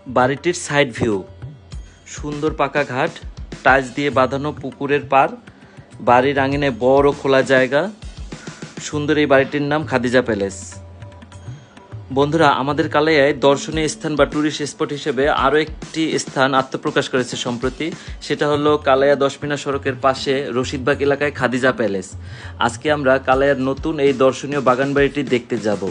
বাড়িটির side view, সুন্দর পাকা ঘাট, টাইলস দিয়ে বাঁধানো পুকুরের পার, বাড়ির আঙিনায় বড় খোলা জায়গা। সুন্দর এই বাড়িটির নাম খাদিজা প্যালেস। বন্ধুরা, আমাদের কালাইয়ায় দর্শনীয় স্থান বা ট্যুরিস্ট স্পট হিসেবে আরও একটি স্থান আত্মপ্রকাশ করেছে সম্প্রতি। সেটা হলো কালাইয়া 10 মিনার সড়কের পাশে রশিদবাগ এলাকায় খাদিজা প্যালেস। আজকে আমরা কালাইয়ার নতুন এই দর্শনীয় বাগান বাড়িটি দেখতে যাব।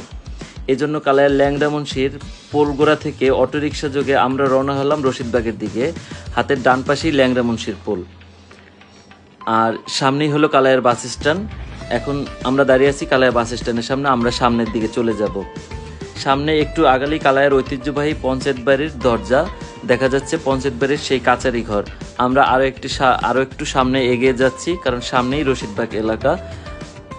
এজন্য কালাইয়ার ল্যাংড়া মুন্সির পোলগোড়া থেকে অটোরিকশা যোগে আমরা রওনা হলাম রশিদবাগের দিকে। হাতের ডান পাশেই ল্যাংড়া মুন্সির পোল, আর সামনেই হলো কালাইয়ার বাস স্ট্যান্ড। এখন আমরা দাঁড়িয়ে আছি কালাইয়া বাস স্ট্যান্ডের সামনে। আমরা সামনের দিকে চলে যাব। সামনে একটু আগালেই কালাইয়ার ঐতিহ্যবাহী পঞ্চায়েত বাড়ির দরজা দেখা যাচ্ছে, পঞ্চায়েত বাড়ির সেই কাচারি ঘর। আমরা আরও একটু সামনে এগিয়ে যাচ্ছি, কারণ সামনেই রশিদবাগ এলাকা।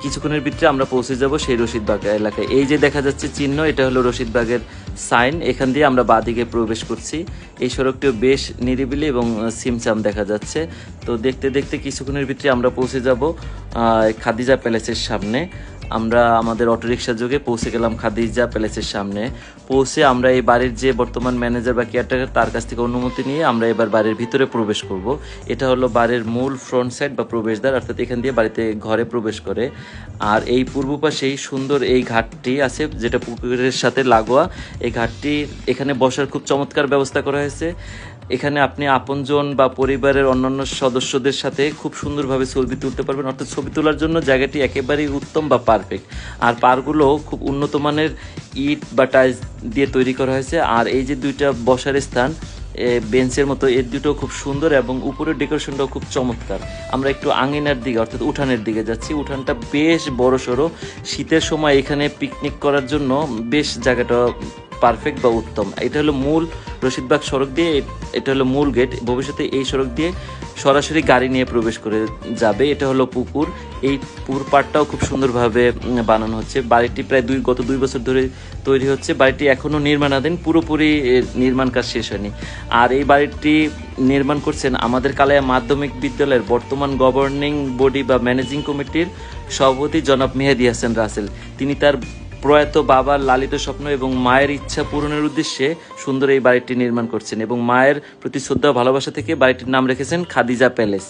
কিছুক্ষণের ভিতরে আমরা পৌঁছে যাব সেই রশিদবাগ এলাকায়। এই যে দেখা যাচ্ছে চিহ্ন, এটা হলো রশিদবাগের সাইন। এখান দিয়ে আমরা বাঁদিকে প্রবেশ করছি। এই সড়কটিও বেশ নিরিবিলি এবং সিমসাম দেখা যাচ্ছে। তো দেখতে দেখতে কিছুক্ষণের ভিতরে আমরা পৌঁছে যাব খাদিজা প্যালেসের সামনে। আমরা আমাদের অটোরিকশা যোগে পৌঁছে গেলাম খাদিজা প্যালেসের সামনে। পৌঁছে আমরা এই বাড়ির যে বর্তমান ম্যানেজার বা কেয়ারটেকার, তার কাছ থেকে অনুমতি নিয়ে আমরা এবার বাড়ির ভিতরে প্রবেশ করব। এটা হলো বাড়ির মূল ফ্রন্ট সাইড বা প্রবেশদ্বার, অর্থাৎ এখান দিয়ে বাড়িতে ঘরে প্রবেশ করে। আর এই পূর্ব পাশেই সুন্দর এই ঘাটটি আছে, যেটা পুকুরের সাথে লাগোয়া। এই ঘাটটি, এখানে বসার খুব চমৎকার ব্যবস্থা করা হয়েছে। এখানে আপনি আপনজন বা পরিবারের অন্যান্য সদস্যদের সাথে খুব সুন্দরভাবে ছবি তুলতে পারবেন। অর্থাৎ ছবি তোলার জন্য জায়গাটি একেবারেই উত্তম বা পারফেক্ট। আর পারগুলো খুব উন্নত মানের ইট বা টাইলস দিয়ে তৈরি করা হয়েছে। আর এই যে দুইটা বসার স্থান বেঞ্চের মতো, এর দুটো খুব সুন্দর এবং উপরের ডেকোরেশনটাও খুব চমৎকার। আমরা একটু আঙিনার দিকে অর্থাৎ উঠানের দিকে যাচ্ছি। উঠানটা বেশ বড় সড়ো। শীতের সময় এখানে পিকনিক করার জন্য বেশ জায়গাটা পারফেক্ট বা উত্তম। এটা হলো মূল রশিদবাগ সড়ক দিয়ে, এটা হলো মূল গেট। ভবিষ্যতে এই সড়ক দিয়ে সরাসরি গাড়ি নিয়ে প্রবেশ করে যাবে। এটা হলো পুকুর। এই পুকুর পাড়টাও খুব সুন্দরভাবে বানানো হচ্ছে। বাড়িটি প্রায় গত 2 বছর ধরে তৈরি হচ্ছে। বাড়িটি এখনও নির্মাণাধীন, পুরোপুরি নির্মাণ কাজ শেষ হয়নি। আর এই বাড়িটি নির্মাণ করছেন আমাদের কালাইয়া মাধ্যমিক বিদ্যালয়ের বর্তমান গভর্নিং বডি বা ম্যানেজিং কমিটির সভাপতি জনাব মেহেদী হাসান রাসেল। তিনি তার প্রয়াত বাবার লালিত স্বপ্ন এবং মায়ের ইচ্ছা পূরণের উদ্দেশ্যে সুন্দর এই বাড়িটি নির্মাণ করছেন এবং মায়ের প্রতি শ্রদ্ধা ভালোবাসা থেকে বাড়িটির নাম রেখেছেন খাদিজা প্যালেস।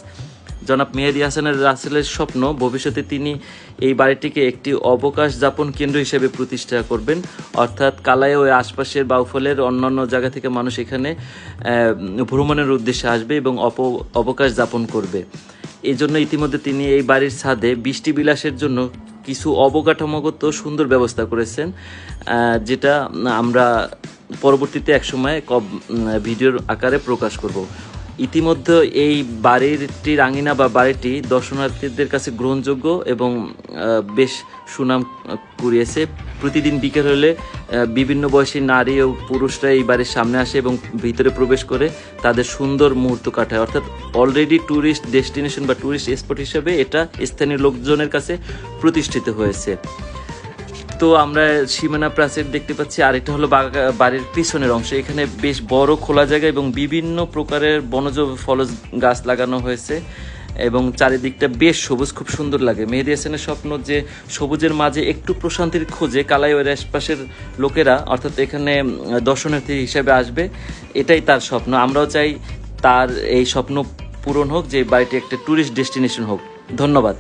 জনাব মেহেদী হাসানের রাসেলের স্বপ্ন, ভবিষ্যতে তিনি এই বাড়িটিকে একটি অবকাশ যাপন কেন্দ্র হিসেবে প্রতিষ্ঠা করবেন। অর্থাৎ কালাইয়া ও আশপাশের বাউফলের অন্যান্য জায়গা থেকে মানুষ এখানে ভ্রমণের উদ্দেশ্যে আসবে এবং অবকাশ যাপন করবে। এই জন্য ইতিমধ্যে তিনি এই বাড়ির ছাদে বৃষ্টি বিলাসের জন্য কিছু অবকাঠামোগত সুন্দর ব্যবস্থা করেছেন, যেটা আমরা পরবর্তীতে একসময় ভিডিওর আকারে প্রকাশ করব। ইতিমধ্যে এই বাড়িটির আঙিনা বা বাড়িটি দর্শনার্থীদের কাছে গ্রহণযোগ্য এবং বেশ সুনাম কুড়িয়েছে। প্রতিদিন বিকেল হলে বিভিন্ন বয়সী নারী ও পুরুষরা এই বাড়ির সামনে আসে এবং ভিতরে প্রবেশ করে তাদের সুন্দর মুহূর্ত কাটায়। অর্থাৎ অলরেডি ট্যুরিস্ট ডেস্টিনেশন বা ট্যুরিস্ট স্পট হিসেবে এটা স্থানীয় লোকজনের কাছে প্রতিষ্ঠিত হয়েছে। তো আমরা সীমানা প্রাচীর দেখতে পাচ্ছি, আর এটা হলো বাড়ির পিছনের অংশ। এখানে বেশ বড় খোলা জায়গা এবং বিভিন্ন প্রকারের বনজ ফলজ গাছ লাগানো হয়েছে এবং চারিদিকটা বেশ সবুজ, খুব সুন্দর লাগে। মেহেদী হাসানের স্বপ্ন যে সবুজের মাঝে একটু প্রশান্তির খোঁজে কালাইয়ার আশপাশের লোকেরা, অর্থাৎ এখানে দর্শনার্থী হিসেবে আসবে, এটাই তার স্বপ্ন। আমরাও চাই তার এই স্বপ্ন পূরণ হোক, যে বাড়িটি একটা ট্যুরিস্ট ডেস্টিনেশন হোক। ধন্যবাদ।